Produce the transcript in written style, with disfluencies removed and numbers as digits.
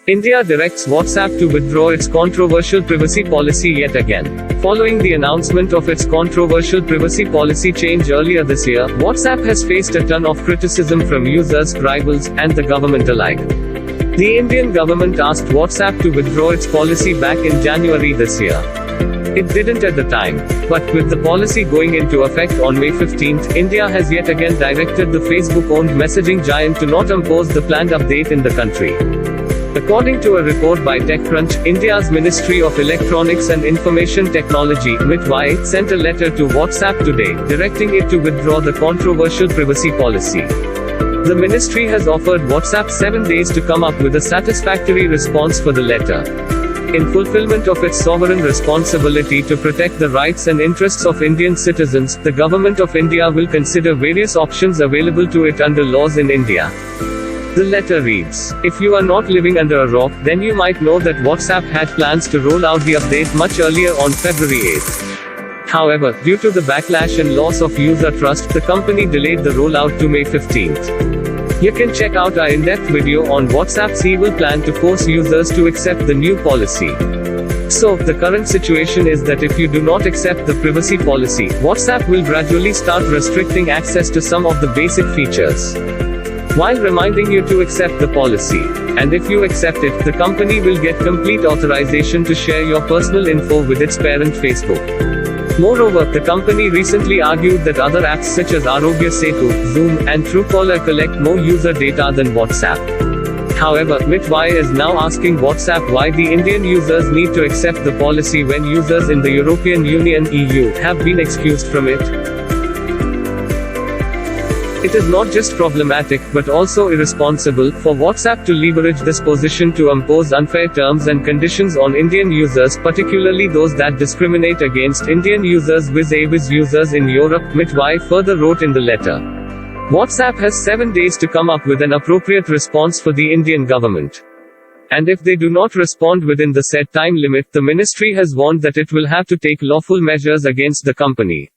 India directs WhatsApp to withdraw its controversial privacy policy yet again. Following the announcement of its controversial privacy policy change earlier this year, WhatsApp has faced a ton of criticism from users, rivals, and the government alike. The Indian government asked WhatsApp to withdraw its policy back in January this year. It didn't at the time. But with the policy going into effect on May 15, India has yet again directed the Facebook-owned messaging giant to not impose the planned update in the country. According to a report by TechCrunch, India's Ministry of Electronics and Information Technology (MITI) sent a letter to WhatsApp today, directing it to withdraw the controversial privacy policy. The ministry has offered WhatsApp 7 days to come up with a satisfactory response for the letter. In fulfillment of its sovereign responsibility to protect the rights and interests of Indian citizens, the Government of India will consider various options available to it under laws in India. The letter reads, "If you are not living under a rock, then you might know that WhatsApp had plans to roll out the update much earlier on February 8. However, due to the backlash and loss of user trust, the company delayed the rollout to May 15th. You can check out our in-depth video on WhatsApp's evil plan to force users to accept the new policy. So, the current situation is that if you do not accept the privacy policy, WhatsApp will gradually start restricting access to some of the basic features, while reminding you to accept the policy. And if you accept it, the company will get complete authorization to share your personal info with its parent Facebook. Moreover, the company recently argued that other apps such as Arogya Setu, Zoom, and Truecaller collect more user data than WhatsApp. However, MITI is now asking WhatsApp why the Indian users need to accept the policy when users in the European Union (EU) have been excused from it. It is not just problematic, but also irresponsible, for WhatsApp to leverage this position to impose unfair terms and conditions on Indian users, particularly those that discriminate against Indian users vis-a-vis users in Europe, MITI further wrote in the letter. WhatsApp has 7 days to come up with an appropriate response for the Indian government. And if they do not respond within the set time limit, the ministry has warned that it will have to take lawful measures against the company.